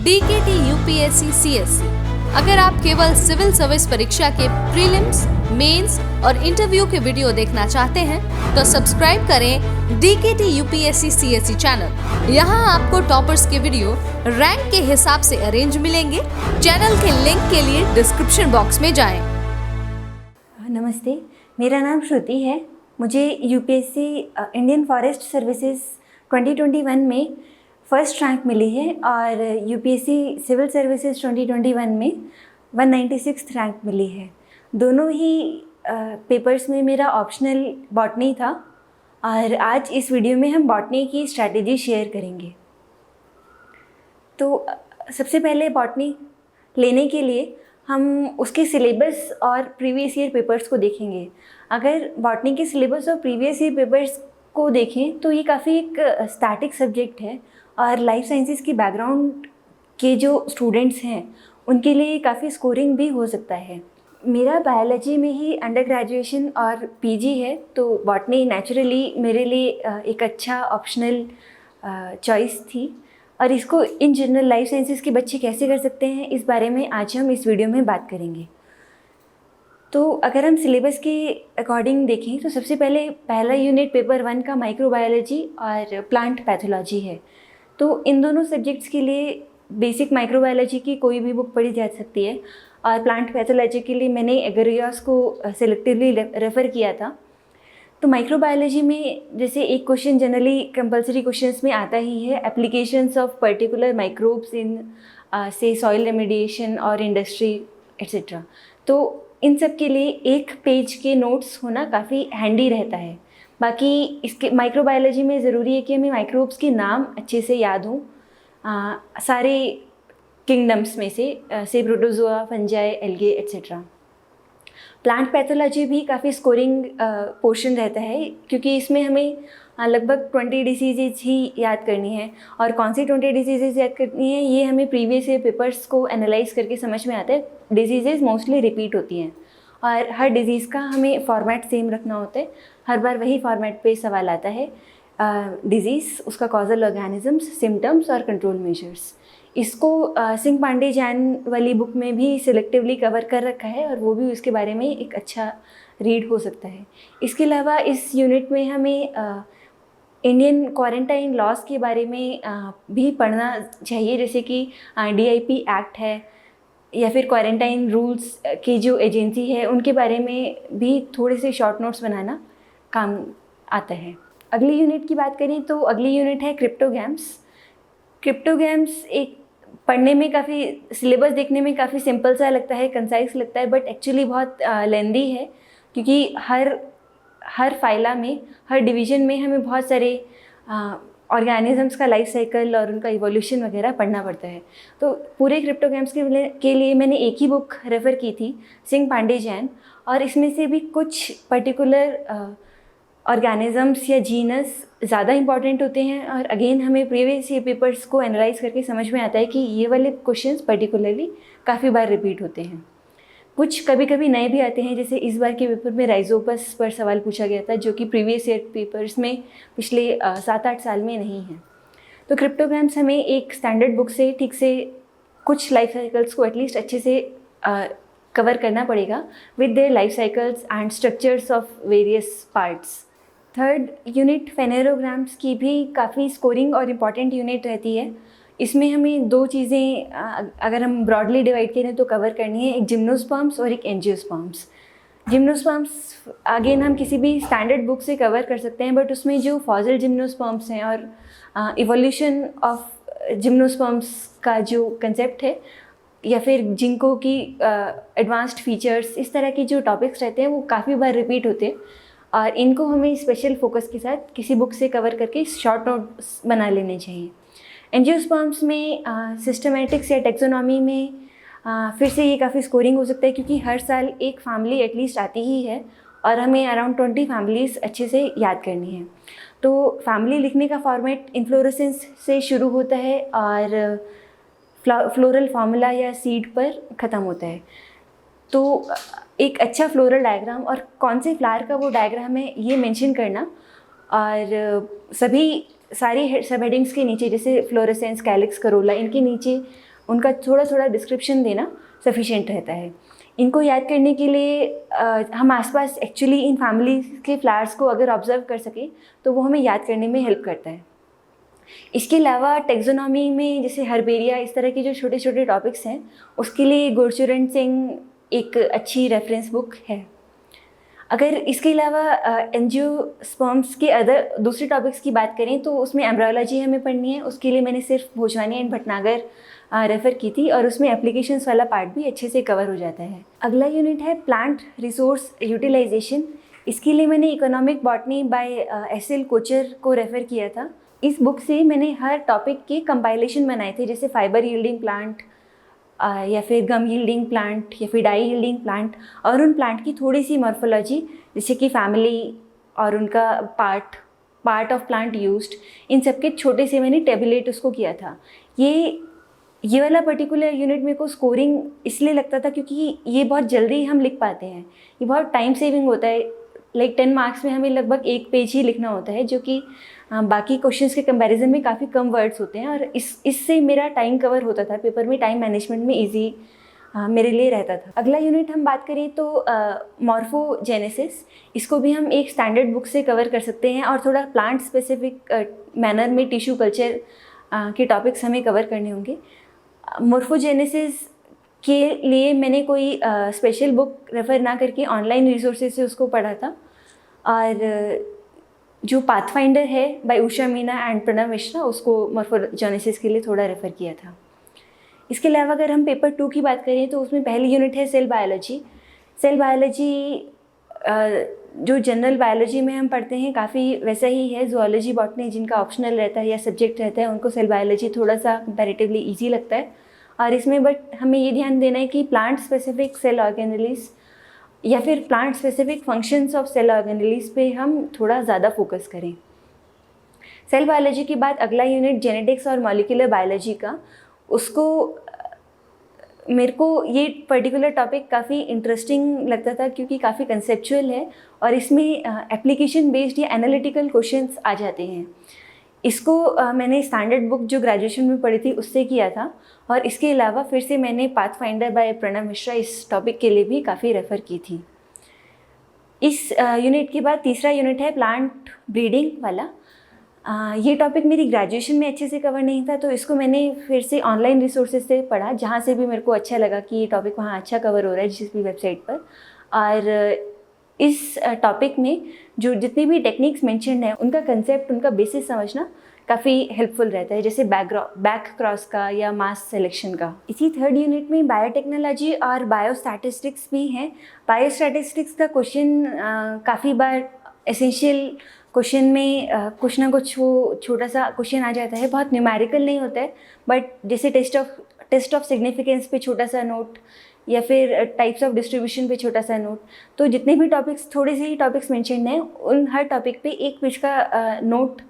DKT UPSC CSC। अगर आप केवल सिविल सर्विस परीक्षा के प्रीलिम्स, मेंस और इंटरव्यू के वीडियो देखना चाहते हैं तो सब्सक्राइब करें DKT UPSC CSC चैनल। यहाँ आपको टॉपर्स के वीडियो रैंक के हिसाब से अरेंज मिलेंगे। चैनल के लिंक के लिए डिस्क्रिप्शन बॉक्स में जाएं। नमस्ते, मेरा नाम श्रुति है। मुझे यूपीएससी इंडियन फॉरेस्ट सर्विसेज 2021 में फर्स्ट रैंक मिली है और यूपीएससी सिविल सर्विसेज 2021 में 196th रैंक मिली है। दोनों ही पेपर्स में मेरा ऑप्शनल बॉटनी था और आज इस वीडियो में हम बॉटनी की स्ट्रैटेजी शेयर करेंगे। तो सबसे पहले बॉटनी लेने के लिए हम उसके सिलेबस और प्रीवियस ईयर पेपर्स को देखेंगे। अगर बॉटनी के सिलेबस और प्रीवियस ईयर पेपर्स को देखें तो ये काफ़ी एक स्टैटिक सब्जेक्ट है और लाइफ साइंसेस की बैकग्राउंड के जो स्टूडेंट्स हैं उनके लिए काफ़ी स्कोरिंग भी हो सकता है। मेरा बायोलॉजी में ही अंडर ग्रेजुएशन और पीजी है, तो बॉटनी नेचुरली मेरे लिए एक अच्छा ऑप्शनल चॉइस थी और इसको इन जनरल लाइफ साइंसेस के बच्चे कैसे कर सकते हैं इस बारे में आज हम इस वीडियो में बात करेंगे। तो अगर हम सिलेबस के अकॉर्डिंग देखें तो सबसे पहले पहला यूनिट पेपर 1 का माइक्रोबायोलॉजी और प्लांट पैथोलॉजी है। तो इन दोनों सब्जेक्ट्स के लिए बेसिक माइक्रोबायोलॉजी की कोई भी बुक पढ़ी जा सकती है और प्लांट पैथोलॉजी के लिए मैंने एगरियास को सेलेक्टिवली रेफ़र किया था। तो माइक्रोबायोलॉजी में जैसे एक क्वेश्चन जनरली कंपलसरी क्वेश्चंस में आता ही है, applications of particular microbes in से सॉइल रेमेडिएशन और इंडस्ट्री एट्सेट्रा। तो इन सब के लिए एक पेज के नोट्स होना काफ़ी हैंडी रहता है। बाकी इसके माइक्रोबायोलॉजी में ज़रूरी है कि हमें माइक्रोब्स के नाम अच्छे से याद हों, सारे किंगडम्स में से protozoa, fungi, algae etcetera. Plant pathology भी काफ़ी स्कोरिंग पोर्शन रहता है क्योंकि इसमें हमें लगभग 20 डिसीज़ेज ही याद करनी है और कौन सी 20 डिसीज़ेज याद करनी है ये हमें प्रीवियस ईयर पेपर्स को एनालाइज करके समझ में आता है। डिसीज़ेज मोस्टली रिपीट होती हैं और हर डिज़ीज़ का हमें फॉर्मेट सेम रखना होता है। हर बार वही फॉर्मेट पे सवाल आता है, डिज़ीज़, उसका कॉजल ऑर्गेनिजम्स, सिम्टम्स और कंट्रोल मेजर्स। इसको सिंह पांडे जैन वाली बुक में भी सिलेक्टिवली कवर कर रखा है और वो भी उसके बारे में एक अच्छा रीड हो सकता है। इसके अलावा इस यूनिट में हमें इंडियन क्वारंटाइन लॉज के बारे में भी पढ़ना चाहिए, जैसे कि DIP एक्ट है या फिर क्वारंटाइन रूल्स की जो एजेंसी है उनके बारे में भी थोड़े से शॉर्ट नोट्स बनाना काम आता है। अगली यूनिट की बात करें तो अगली यूनिट है क्रिप्टोग्राम्स। क्रिप्टोग्राम्स एक पढ़ने में काफ़ी, सिलेबस देखने में काफ़ी सिंपल सा लगता है, कंसाइज लगता है, बट एक्चुअली बहुत लेंदी है क्योंकि हर फाइला में, हर डिवीज़न में हमें बहुत सारे ऑर्गेनिजम्स का लाइफ साइकिल और उनका इवोल्यूशन वगैरह पढ़ना पड़ता है। तो पूरे क्रिप्टोग्राम्स के लिए मैंने एक ही बुक रेफ़र की थी, सिंह पांडे जैन, और इसमें से भी कुछ पर्टिकुलर ऑर्गेनिजम्स या जीनस ज़्यादा इंपॉर्टेंट होते हैं और अगेन हमें प्रीवियस ईयर पेपर्स को एनालाइज करके समझ में आता है कि ये वाले क्वेश्चंस पर्टिकुलरली काफ़ी बार रिपीट होते हैं। कुछ कभी कभी नए भी आते हैं, जैसे इस बार के पेपर में राइजोपस पर सवाल पूछा गया था जो कि प्रीवियस ईयर पेपर्स में पिछले 7-8 साल में नहीं है। तो क्रिप्टोग्राम्स हमें एक स्टैंडर्ड बुक से ठीक से कुछ लाइफ साइकिल्स को एटलीस्ट अच्छे से कवर करना पड़ेगा with their life cycles and structures of various parts. Third unit phanerograms की भी काफ़ी स्कोरिंग और इम्पॉर्टेंट यूनिट रहती है। इसमें हमें दो चीज़ें अगर हम ब्रॉडली डिवाइड करें तो कवर करनी है, एक जिम्नोस्पर्म्स और एक एंजियोस्पर्म्स। जिम्नोस्पर्म्स अगेन हम किसी भी स्टैंडर्ड बुक से कवर कर सकते हैं, बट उसमें जो फॉसिल जिम्नोस्पर्म्स हैं और इवोल्यूशन ऑफ जिम्नोस्पर्म्स का जो कंसेप्ट है या फिर जिंको की एडवांस्ड फीचर्स, इस तरह के जो टॉपिक्स रहते हैं वो काफ़ी बार रिपीट होते हैं और इनको हमें स्पेशल फोकस के साथ किसी बुक से कवर करके शॉर्ट नोट्स बना लेने चाहिए। एंजियोस्पर्म्स में सिस्टमेटिक्स या टेक्सोनॉमी में फिर से ये काफ़ी स्कोरिंग हो सकता है क्योंकि हर साल एक फैमिली एटलीस्ट आती ही है और हमें अराउंड 20 फैमिलीज़ अच्छे से याद करनी है। तो फैमिली लिखने का फॉर्मेट इन्फ्लोरेसेंस से शुरू होता है और फ्लोरल फार्मूला या सीड पर ख़त्म होता है। तो एक अच्छा फ्लोरल डायग्राम और कौन से फ्लावर का वो डायग्राम है ये मेंशन करना और सारी सब हेडिंग्स के नीचे जैसे फ्लोरेसेंस, कैलिक्स, करोला, इनके नीचे उनका थोड़ा थोड़ा डिस्क्रिप्शन देना सफिशिएंट रहता है। इनको याद करने के लिए हम आसपास एक्चुअली इन फैमिली के फ्लावर्स को अगर ऑब्जर्व कर सकें तो वो हमें याद करने में हेल्प करता है। इसके अलावा टेक्सोनॉमी में जैसे हर्बेरिया, इस तरह के जो छोटे छोटे टॉपिक्स हैं, उसके लिए गुरचरण सिंह एक अच्छी रेफरेंस बुक है। अगर इसके अलावा एंजियोस्पर्म्स के अदर दूसरे टॉपिक्स की बात करें तो उसमें एम्ब्रायोलॉजी हमें पढ़नी है। उसके लिए मैंने सिर्फ भोजवानी एंड भटनागर रेफ़र की थी और उसमें एप्लीकेशंस वाला पार्ट भी अच्छे से कवर हो जाता है। अगला यूनिट है प्लांट रिसोर्स यूटिलाइजेशन। इसके लिए मैंने economic botany by S L. Kochhar को रेफ़र किया था। इस बुक से मैंने हर टॉपिक के कंपाइलेशन बनाए थे, जैसे फाइबर यील्डिंग प्लांट या फिर गम यील्डिंग प्लांट या फिर डाई यील्डिंग प्लांट, और उन प्लांट की थोड़ी सी मॉर्फोलॉजी, जैसे कि फैमिली और उनका पार्ट ऑफ प्लांट यूज्ड, इन सब के छोटे से मैंने टेबुलेट उसको किया था। ये वाला पर्टिकुलर यूनिट मेरे को स्कोरिंग इसलिए लगता था क्योंकि ये बहुत जल्दी हम लिख पाते हैं, ये बहुत टाइम सेविंग होता है। लाइक 10 मार्क्स में हमें लगभग 1 पेज ही लिखना होता है, जो कि बाकी क्वेश्चंस के कंपैरिजन में काफ़ी कम वर्ड्स होते हैं, और इससे मेरा टाइम कवर होता था पेपर में, टाइम मैनेजमेंट में ईजी मेरे लिए रहता था। अगला यूनिट हम बात करें तो मॉर्फोजेनेसिस। इसको भी हम एक स्टैंडर्ड बुक से कवर कर सकते हैं और थोड़ा प्लांट स्पेसिफिक मैनर में टिश्यू कल्चर के टॉपिक्स हमें कवर करने होंगे। मॉर्फोजेनेसिस के लिए मैंने कोई स्पेशल बुक रेफ़र ना करके ऑनलाइन रिसोर्सेज से उसको पढ़ा था, और जो पाथफाइंडर है बाय उषा मीना एंड प्रणव मिश्रा, उसको मॉर्फोजेनेसिस के लिए थोड़ा रेफ़र किया था। इसके अलावा अगर हम पेपर 2 की बात करें तो उसमें पहली यूनिट है सेल बायोलॉजी। सेल बायोलॉजी जो जनरल बायोलॉजी में हम पढ़ते हैं काफ़ी वैसा ही है। ज़ूलॉजी, बॉटनी जिनका ऑप्शनल रहता है या सब्जेक्ट रहता है, उनको सेल बायोलॉजी थोड़ा सा कंपैरेटिवली ईजी लगता है। और इसमें बट हमें ये ध्यान देना है कि प्लांट स्पेसिफिक सेल ऑर्गेनेलिस या फिर plant specific functions of cell organelles पे हम थोड़ा ज़्यादा फोकस करें। सेल बायोलॉजी के बाद अगला यूनिट जेनेटिक्स और मॉलिक्यूलर बायोलॉजी का, उसको मेरे को ये पर्टिकुलर टॉपिक काफ़ी इंटरेस्टिंग लगता था क्योंकि काफ़ी कंसेप्चुअल है और इसमें एप्लीकेशन बेस्ड या एनालिटिकल क्वेश्चंस आ जाते हैं। इसको मैंने स्टैंडर्ड बुक जो ग्रेजुएशन में पढ़ी थी उससे किया था, और इसके अलावा फिर से मैंने पाथफाइंडर बाय प्रणव मिश्रा इस टॉपिक के लिए भी काफ़ी रेफ़र की थी। इस यूनिट के बाद तीसरा यूनिट है प्लांट ब्रीडिंग वाला। ये टॉपिक मेरी ग्रेजुएशन में अच्छे से कवर नहीं था, तो इसको मैंने फिर से ऑनलाइन रिसोर्सेज से पढ़ा, जहाँ से भी मेरे को अच्छा लगा कि ये टॉपिक वहाँ अच्छा कवर हो रहा है जिस भी वेबसाइट पर। और इस टॉपिक में जो जितनी भी टेक्निक्स मेंशन्ड हैं उनका कंसेप्ट, उनका बेसिस समझना काफ़ी हेल्पफुल रहता है, जैसे बैक क्रॉस का या मास सिलेक्शन का। इसी थर्ड यूनिट में बायोटेक्नोलॉजी और बायोस्टैटिस्टिक्स भी हैं। बायोस्टैटिस्टिक्स का क्वेश्चन काफ़ी बार एसेंशियल क्वेश्चन में कुछ ना कुछ वो छोटा सा क्वेश्चन आ जाता है, बहुत न्यूमेरिकल नहीं होता है, बट जैसे टेस्ट ऑफ सिग्निफिकेंस पे छोटा सा नोट या फिर टाइप्स ऑफ डिस्ट्रीब्यूशन पे छोटा सा नोट। तो जितने भी टॉपिक्स, थोड़े से ही टॉपिक्स मेंशन हैं, उन हर टॉपिक पे एक पेज का नोट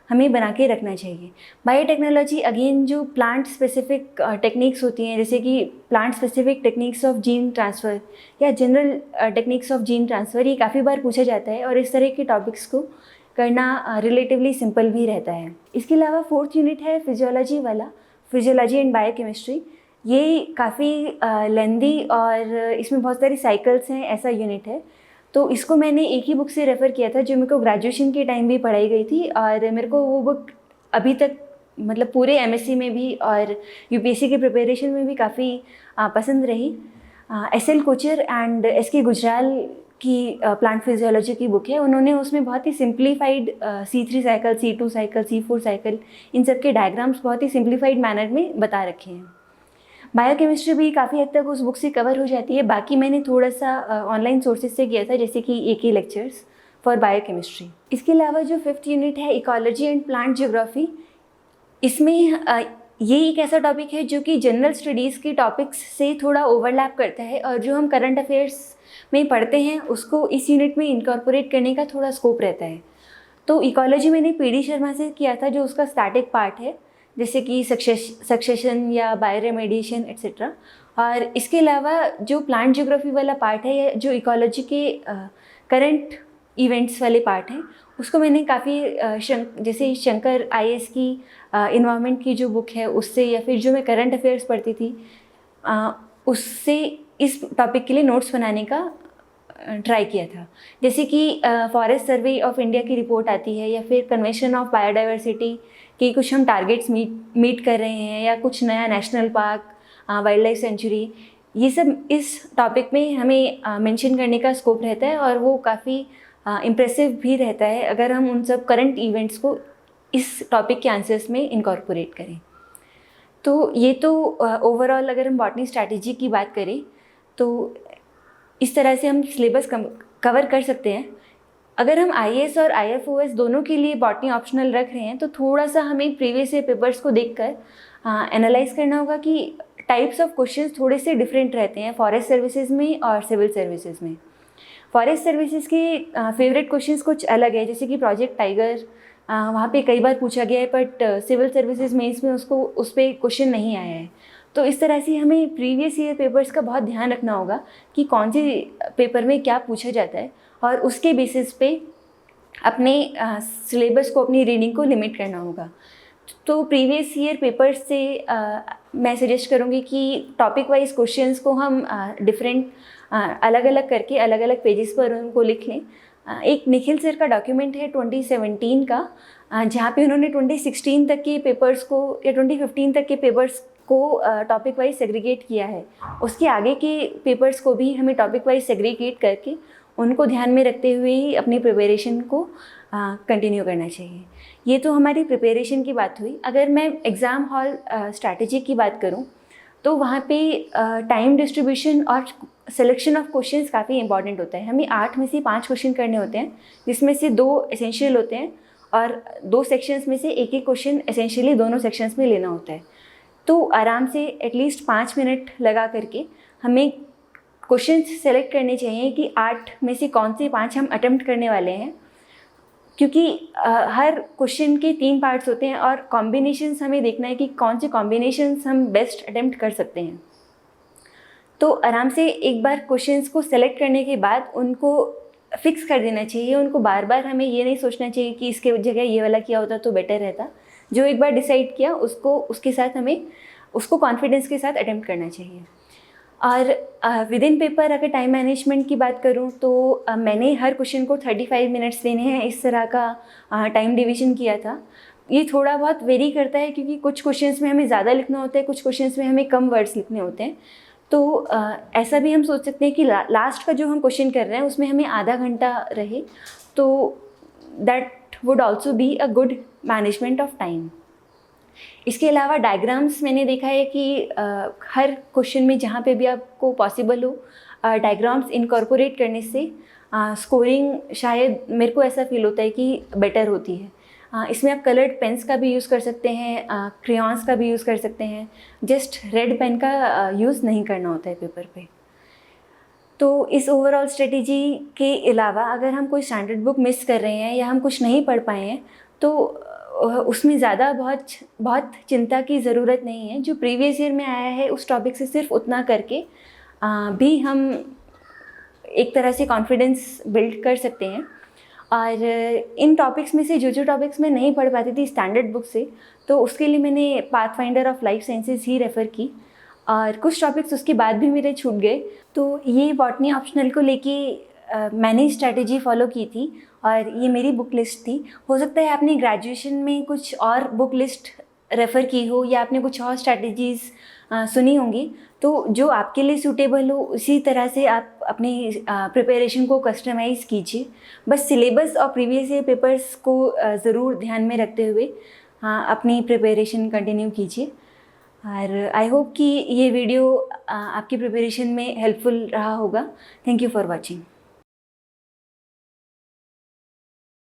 हमें बना के रखना चाहिए। बायोटेक्नोलॉजी अगेन जो प्लांट स्पेसिफिक टेक्निक्स होती हैं, जैसे कि plant specific techniques of gene transfer या general techniques of gene transfer, ये काफ़ी बार पूछा जाता है और इस तरह के टॉपिक्स को करना रिलेटिवली सिंपल भी रहता है। इसके अलावा फोर्थ यूनिट है फिजियोलॉजी वाला, फिजियोलॉजी एंड बायोकेमिस्ट्री। ये काफ़ी लेंदी और इसमें बहुत सारी साइकिल्स हैं, ऐसा यूनिट है। तो इसको मैंने एक ही बुक से रेफ़र किया था जो मेरे को ग्रेजुएशन के टाइम भी पढ़ाई गई थी, और मेरे को वो बुक अभी तक मतलब पूरे एमएससी में भी और यूपीएससी के प्रिपरेशन में भी काफ़ी पसंद रही। S L. Kochhar and S K. Gujral की प्लांट फिजियोलॉजी की बुक है। उन्होंने उसमें बहुत ही simplified C3 cycle, C2 cycle, C4 cycle, इन सब के डायग्राम्स बहुत ही सिंप्लीफाइड मैनर में बता रखे हैं। बायोकेमिस्ट्री भी काफ़ी हद तक उस बुक से कवर हो जाती है। बाकी मैंने थोड़ा सा ऑनलाइन सोर्सेज से किया था, जैसे कि AK लेक्चर्स फॉर बायोकेमिस्ट्री। इसके अलावा जो फिफ्थ यूनिट है इकोलॉजी एंड प्लांट ज्योग्राफी, इसमें ये एक ऐसा टॉपिक है जो कि जनरल स्टडीज़ के टॉपिक्स से थोड़ा ओवरलैप करता है, और जो हम करंट अफेयर्स में पढ़ते हैं उसको इस यूनिट में इनकॉर्पोरेट करने का थोड़ा स्कोप रहता है। तो इकोलॉजी मैंने PD शर्मा से किया था, जो उसका स्टैटिक पार्ट है, जैसे कि सक्सेशन या बायोरेमेडिएशन एट्सेट्रा। और इसके अलावा जो प्लांट ज्योग्राफी वाला पार्ट है, जो इकोलॉजी के करंट इवेंट्स वाले पार्ट हैं उसको मैंने काफ़ी जैसे शंकर IAS की इन्वायरमेंट की जो बुक है उससे, या फिर जो मैं करंट अफेयर्स पढ़ती थी उससे इस टॉपिक के लिए नोट्स बनाने का ट्राई किया था। जैसे कि फॉरेस्ट सर्वे ऑफ इंडिया की रिपोर्ट आती है, या फिर कन्वेंशन ऑफ बायोडाइवर्सिटी की कुछ हम टारगेट्स मीट कर रहे हैं, या कुछ नया national park, wild life sanctuary, ये सब इस टॉपिक में हमें मेंशन करने का स्कोप रहता है, और वो काफ़ी इम्प्रेसिव भी रहता है अगर हम उन सब करंट इवेंट्स को इस टॉपिक के आंसर्स में इनकॉर्पोरेट करें। तो ये तो ओवरऑल अगर हम बॉटनी स्ट्रैटेजी की बात करें तो इस तरह से हम सिलेबस कवर कर सकते हैं। अगर हम IAS और IFOS दोनों के लिए बॉटनी ऑप्शनल रख रहे हैं तो थोड़ा सा हमें प्रीवियस ईयर पेपर्स को देखकर एनालाइज करना होगा कि टाइप्स ऑफ क्वेश्चंस थोड़े से डिफरेंट रहते हैं फॉरेस्ट सर्विसेज में और सिविल सर्विसेज में। फॉरेस्ट सर्विसेज के फेवरेट क्वेश्चंस कुछ अलग है, जैसे कि प्रोजेक्ट टाइगर वहाँ पे कई बार पूछा गया है, बट सिविल सर्विसेज में इसमें उसको उस पर क्वेश्चन नहीं आया है। तो इस तरह से हमें प्रीवियस ईयर पेपर्स का बहुत ध्यान रखना होगा कि कौन से पेपर में क्या पूछा जाता है, और उसके बेसिस पे अपने सिलेबस को, अपनी रीडिंग को लिमिट करना होगा। तो प्रीवियस ईयर पेपर्स से मैं सजेस्ट करूँगी कि टॉपिक वाइज क्वेश्चंस को हम डिफरेंट अलग अलग करके अलग अलग पेजेस पर उनको लिख लें। एक निखिल सर का डॉक्यूमेंट है 2017 का, जहाँ पे उन्होंने 2016 तक के पेपर्स को या 2015 तक के पेपर्स को टॉपिक वाइज सेग्रीगेट किया है। उसके आगे के पेपर्स को भी हमें टॉपिक वाइज सेग्रीगेट करके उनको ध्यान में रखते हुए ही अपनी प्रिपरेशन को कंटिन्यू करना चाहिए। ये तो हमारी प्रिपरेशन की बात हुई। अगर मैं एग्ज़ाम हॉल स्ट्रैटेजी की बात करूँ तो वहाँ पे टाइम डिस्ट्रीब्यूशन और सिलेक्शन ऑफ क्वेश्चंस काफ़ी इंपॉर्टेंट होता है। हमें 8 में से 5 क्वेश्चन करने होते हैं, जिसमें से 2 एसेंशियल होते हैं, और 2 सेक्शंस में से एक एक क्वेश्चन एसेंशियली दोनों सेक्शंस में लेना होता है। तो आराम से एटलीस्ट 5 मिनट लगा करके हमें क्वेश्चंस सेलेक्ट करने चाहिए कि 8 में से कौन से 5 हम अटेम्प्ट करने वाले हैं, क्योंकि हर क्वेश्चन के 3 पार्ट्स होते हैं और कॉम्बिनेशंस हमें देखना है कि कौन से कॉम्बिनेशंस हम बेस्ट अटेम्प्ट कर सकते हैं। तो आराम से एक बार क्वेश्चंस को सेलेक्ट करने के बाद उनको फिक्स कर देना चाहिए। उनको बार बार हमें ये नहीं सोचना चाहिए कि इसके जगह ये वाला किया होता तो बेटर रहता। जो एक बार डिसाइड किया उसके साथ हमें उसको कॉन्फिडेंस के साथ अटेम्प्ट करना चाहिए। और विद इन पेपर अगर टाइम मैनेजमेंट की बात करूं तो मैंने हर क्वेश्चन को 35 मिनट्स लेने हैं, इस तरह का टाइम डिवीज़न किया था। ये थोड़ा बहुत वेरी करता है क्योंकि कुछ क्वेश्चंस में हमें ज़्यादा लिखना होता है, कुछ क्वेश्चंस में हमें कम वर्ड्स लिखने होते हैं। तो ऐसा भी हम सोच सकते हैं कि लास्ट का जो हम क्वेश्चन कर रहे हैं उसमें हमें आधा घंटा रहे, तो that would also be a good management of time. इसके अलावा डायग्राम्स मैंने देखा है कि हर क्वेश्चन में जहाँ पे भी आपको पॉसिबल हो डायग्राम्स इनकॉर्पोरेट करने से स्कोरिंग शायद मेरे को ऐसा फील होता है कि बेटर होती है। इसमें आप कलर्ड पेन्स का भी यूज़ कर सकते हैं, क्रेयॉन्स का भी यूज़ कर सकते हैं, जस्ट रेड पेन का यूज़ नहीं करना होता है पेपर पे। तो इस ओवरऑल स्ट्रेटेजी के अलावा अगर हम कोई स्टैंडर्ड बुक मिस कर रहे हैं या हम कुछ नहीं पढ़ पाए हैं तो उसमें ज़्यादा बहुत चिंता की ज़रूरत नहीं है। जो प्रीवियस ईयर में आया है उस टॉपिक से सिर्फ उतना करके भी हम एक तरह से कॉन्फिडेंस बिल्ड कर सकते हैं। और इन टॉपिक्स में से जो टॉपिक्स मैं नहीं पढ़ पाती थी स्टैंडर्ड बुक से, तो उसके लिए मैंने pathfinder of life sciences he refer की, और कुछ टॉपिक्स उसके बाद भी मेरे छूट गए। तो ये बॉटनी ऑप्शनल को लेके मैंने स्ट्रैटेजी फॉलो की थी और ये मेरी बुक लिस्ट थी। हो सकता है आपने ग्रेजुएशन में कुछ और बुक लिस्ट रेफ़र की हो या आपने कुछ और स्ट्रैटेजीज़ सुनी होंगी, तो जो आपके लिए सूटेबल हो उसी तरह से आप अपनी प्रिपरेशन को कस्टमाइज़ कीजिए। बस सिलेबस और प्रीवियस ईयर पेपर्स को ज़रूर ध्यान में रखते हुए अपनी प्रिपरेशन कंटिन्यू कीजिए। और आई होप कि ये वीडियो आपकी प्रिपरेशन में हेल्पफुल रहा होगा। Thank you for watching.